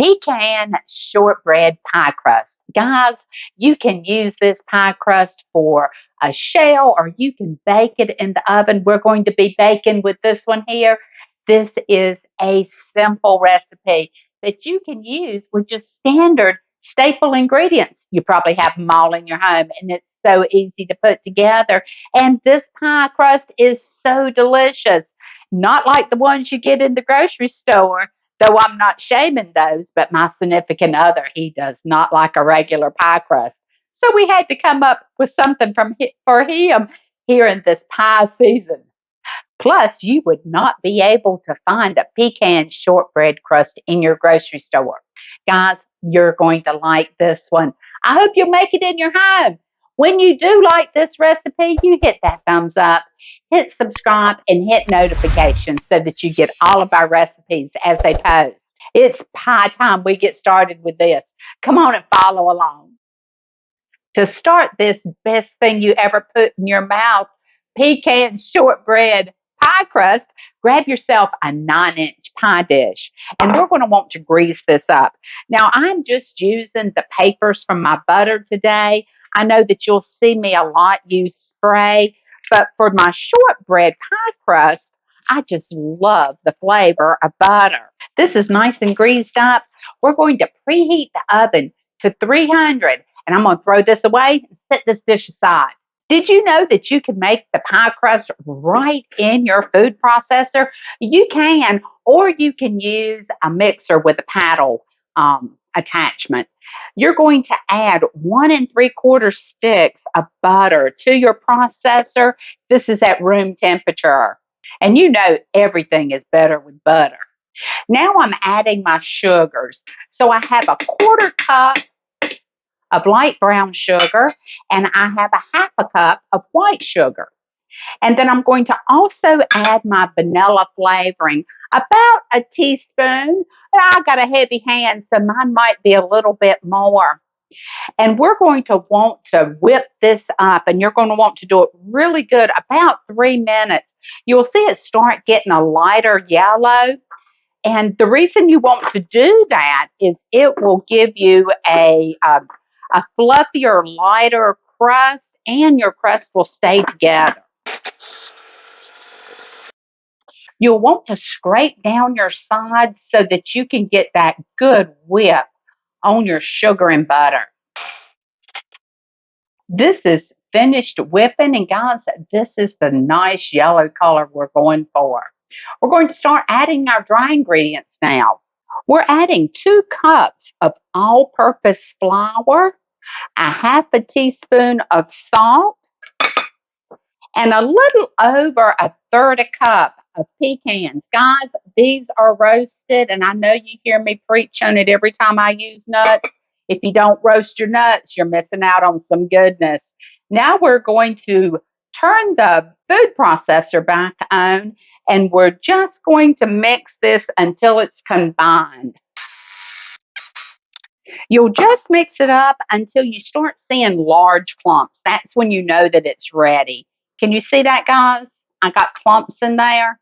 pecan shortbread pie crust. Guys, you can use this pie crust for a shell or you can bake it in the oven. We're going to be baking with this one here. This is a simple recipe that you can use with just standard staple ingredients. You probably have them all in your home and it's so easy to put together. And this pie crust is so delicious. Not like the ones you get in the grocery store, though I'm not shaming those, but my significant other, he does not like a regular pie crust. So we had to come up with something for him here in this pie season. Plus, you would not be able to find a pecan shortbread crust in your grocery store. Guys, you're going to like this one. I hope you'll make it in your home. When you do like this recipe, you hit that thumbs up, hit subscribe, and hit notifications so that you get all of our recipes as they post. It's pie time. We get started with this. Come on and follow along. To start this best thing you ever put in your mouth, pecan shortbread pie crust, grab yourself a 9-inch pie dish. And we're going to want to grease this up. Now, I'm just using the papers from my butter today. I know that you'll see me a lot use spray, but for my shortbread pie crust, I just love the flavor of butter. This is nice and greased up. We're going to preheat the oven to 300, and I'm going to throw this away and set this dish aside. Did you know that you can make the pie crust right in your food processor? You can, or you can use a mixer with a paddle attachment. You're going to add 1 3/4 sticks of butter to your processor. This is at room temperature. And you know everything is better with butter. Now I'm adding my sugars. So I have a 1/4 cup of light brown sugar, and I have a 1/2 cup of white sugar. And then I'm going to also add my vanilla flavoring, about a teaspoon. I got a heavy hand, so mine might be a little bit more. And we're going to want to whip this up, and you're going to want to do it really good, about 3 minutes. You'll see it start getting a lighter yellow. And the reason you want to do that is it will give you a fluffier, lighter crust, and your crust will stay together. You'll want to scrape down your sides so that you can get that good whip on your sugar and butter. This is finished whipping, and guys, this is the nice yellow color we're going for. We're going to start adding our dry ingredients now. We're adding 2 cups of all-purpose flour, a 1/2 teaspoon of salt, and a little over 1/3 cup of pecans. Guys, these are roasted, and I know you hear me preach on it every time I use nuts. If you don't roast your nuts, you're missing out on some goodness. Now we're going to turn the food processor back on, and we're just going to mix this until it's combined. You'll just mix it up until you start seeing large clumps. That's when you know that it's ready. Can you see that, guys? I got clumps in there.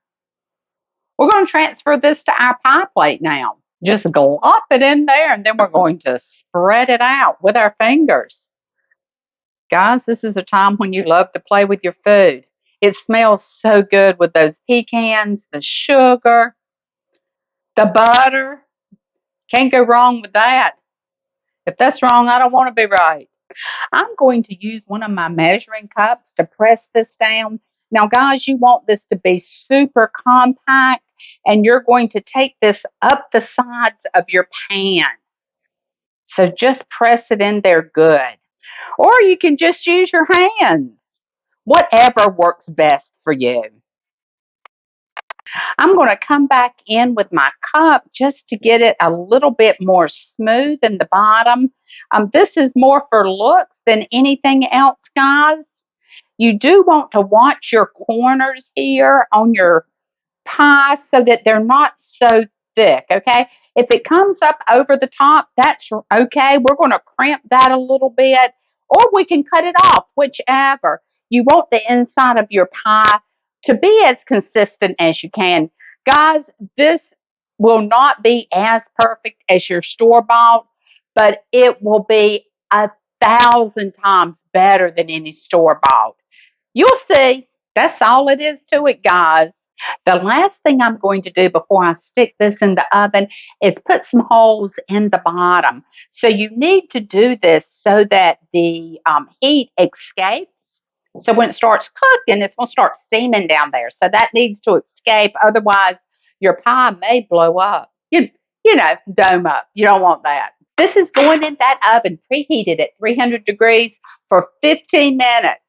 We're going to transfer this to our pie plate now. Just glop it in there, and then we're going to spread it out with our fingers. Guys, this is a time when you love to play with your food. It smells so good with those pecans, the sugar, the butter. Can't go wrong with that. If that's wrong, I don't want to be right. I'm going to use one of my measuring cups to press this down. Now, guys, you want this to be super compact, and you're going to take this up the sides of your pan. So just press it in there good. Or you can just use your hands. Whatever works best for you. I'm going to come back in with my cup just to get it a little bit more smooth in the bottom. This is more for looks than anything else, guys. You do want to watch your corners here on your pie so that they're not so thick, okay? If it comes up over the top, that's okay. We're going to crimp that a little bit, or we can cut it off, whichever. You want the inside of your pie to be as consistent as you can. Guys, this will not be as perfect as your store bought, but it will be 1,000 times better than any store bought. You'll see. That's all it is to it, guys. The last thing I'm going to do before I stick this in the oven is put some holes in the bottom. So you need to do this so that the heat escapes. So when it starts cooking, it's going to start steaming down there. So that needs to escape. Otherwise, your pie may blow up. You know, dome up. You don't want that. This is going in that oven preheated at 300 degrees for 15 minutes.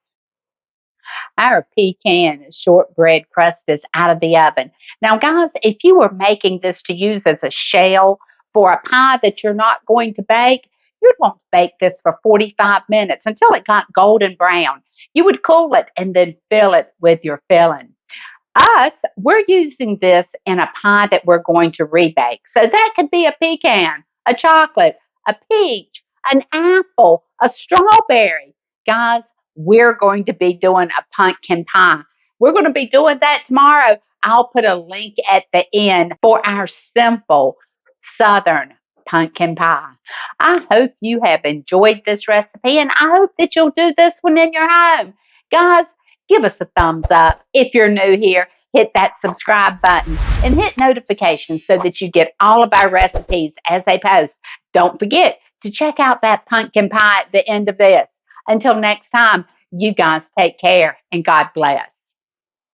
Our pecan shortbread crust is out of the oven. Now, guys, if you were making this to use as a shell for a pie that you're not going to bake, you'd want to bake this for 45 minutes until it got golden brown. You would cool it and then fill it with your filling. Us, we're using this in a pie that we're going to rebake. So that could be a pecan, a chocolate, a peach, an apple, a strawberry. Guys, we're going to be doing a pumpkin pie. We're going to be doing that tomorrow. I'll put a link at the end for our simple Southern pumpkin pie. I hope you have enjoyed this recipe and I hope that you'll do this one in your home. Guys, give us a thumbs up. If you're new here, hit that subscribe button and hit notifications so that you get all of our recipes as they post. Don't forget to check out that pumpkin pie at the end of this. Until next time, you guys take care and God bless.